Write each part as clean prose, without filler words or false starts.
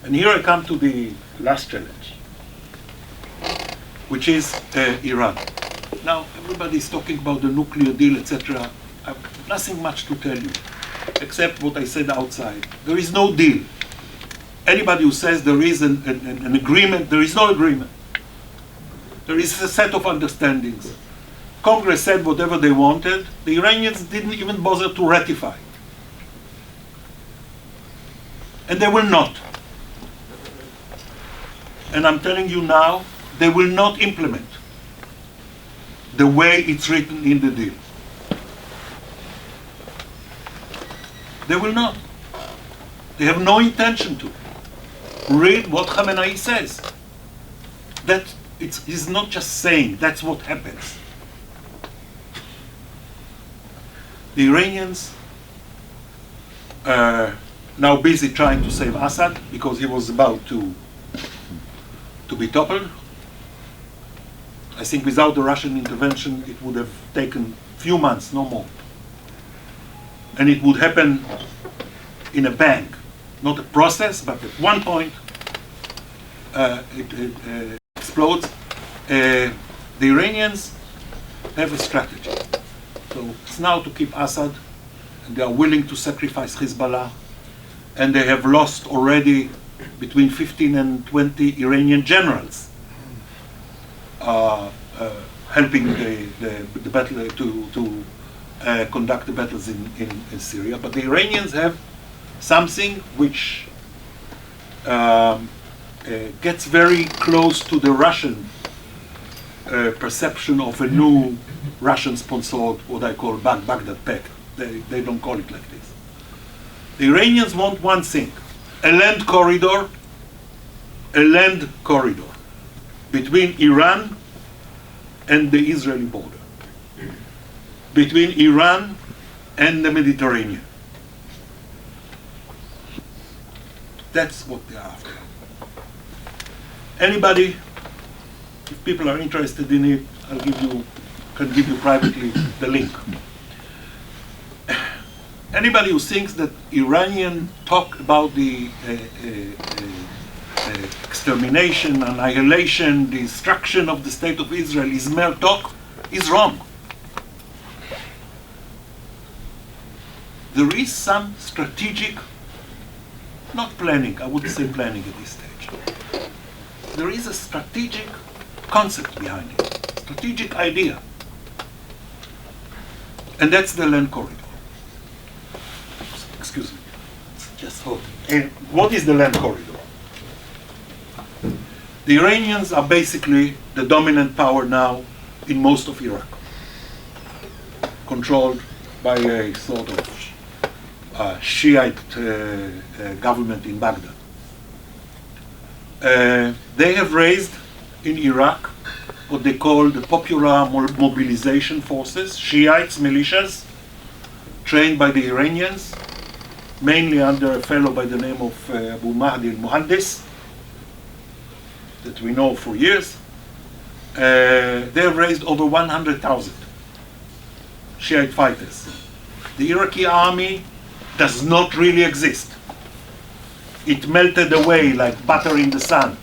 And here I come to the last challenge, which is Iran. Now, everybody is talking about the nuclear deal, etc. I have nothing much to tell you, except what I said outside. There is no deal. Anybody who says there is an agreement, there is no agreement. There is a set of understandings. Congress said whatever they wanted. The Iranians didn't even bother to ratify. And they will not. And I'm telling you now, they will not implement the way it's written in the deal. They will not. They have no intention to. Read what Khamenei says. That he's not just saying, that's what happens. The Iranians are now busy trying to save Assad because he was about to be toppled. I think without the Russian intervention, it would have taken a few months, no more. And it would happen in a bang. Not a process, but at one point, it explodes. The Iranians have a strategy. So it's now to keep Assad, and they are willing to sacrifice Hezbollah, and they have lost already between 15 and 20 Iranian generals helping the battle to conduct the battles in Syria. But the Iranians have something which gets very close to the Russian perception of a new Russian-sponsored, what I call Baghdad Pact. They don't call it like this. The Iranians want one thing, a land corridor between Iran and the Israeli border, between Iran and the Mediterranean. That's what they're after. Anybody, if people are interested in it, can give you privately the link. Anybody who thinks that Iranian talk about the extermination, annihilation, destruction of the state of Israel is mere talk is wrong. There is some strategic, not planning, I wouldn't say planning at this stage. There is a strategic concept behind it, strategic idea. And that's the land corridor. Excuse me, just hold. And what is the land corridor? The Iranians are basically the dominant power now in most of Iraq, controlled by a sort of Shiite government in Baghdad. They have raised in Iraq what they call the Popular Mobilization Forces, Shiites, militias, trained by the Iranians, mainly under a fellow by the name of Abu Mahdi al-Muhandis, that we know for years. They have raised over 100,000 Shiite fighters. The Iraqi army does not really exist. It melted away like butter in the sun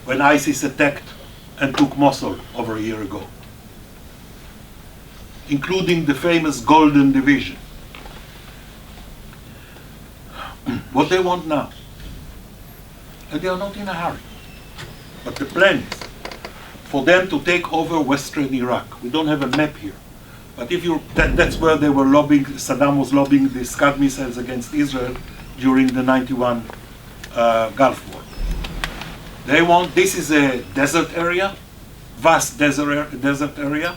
when ISIS attacked and took Mosul over a year ago, including the famous Golden Division. What they want now, and they are not in a hurry, but the plan is for them to take over Western Iraq. We don't have a map here, but if you that's where they were lobbying. Saddam was lobbying the Scud missiles against Israel during the '91 Gulf War. They want, this is a desert area, vast desert area,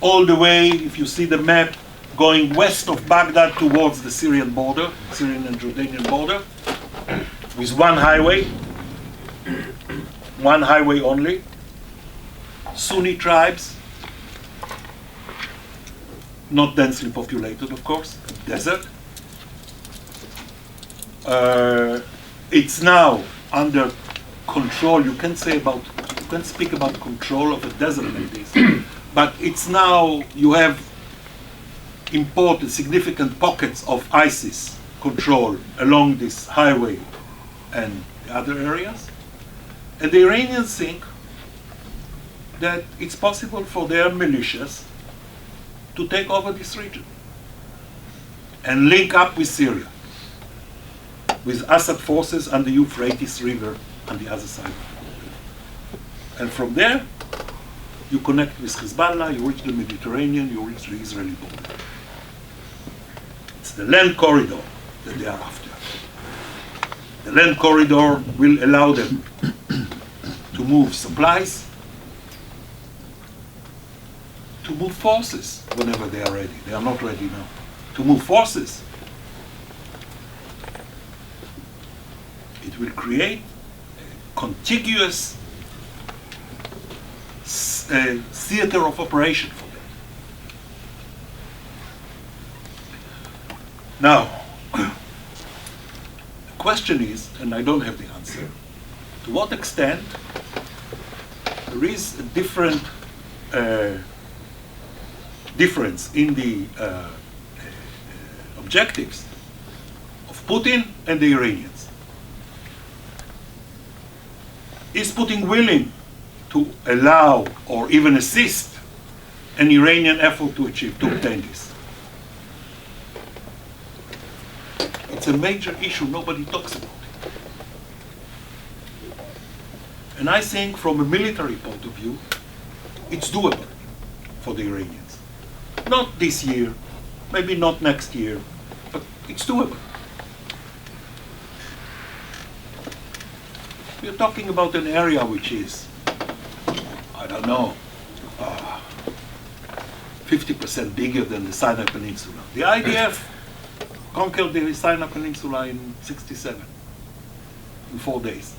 all the way, if you see the map, going west of Baghdad towards the Syrian border, Syrian and Jordanian border, with one highway only. Sunni tribes, not densely populated, of course, desert. It's now under control. You can speak about control of a desert like this, but it's now, you have important significant pockets of ISIS control along this highway and other areas. And the Iranians think that it's possible for their militias to take over this region and link up with Syria, with Assad forces on the Euphrates River on the other side. And from there, you connect with Hezbollah, you reach the Mediterranean, you reach the Israeli border. It's the land corridor that they are after. The land corridor will allow them to move supplies, to move forces whenever they are ready. They are not ready now. To move forces. It will create a contiguous theater of operation for them. Now, the question is, and I don't have the answer, to what extent there is a difference in the objectives of Putin and the Iranians. Is Putin willing to allow or even assist an Iranian effort to obtain this? It's a major issue, nobody talks about it. And I think from a military point of view, it's doable for the Iranians. Not this year, maybe not next year, but it's doable. We're talking about an area which is, I don't know, 50% bigger than the Sinai Peninsula. The IDF conquered the Sinai Peninsula in '67, in 4 days.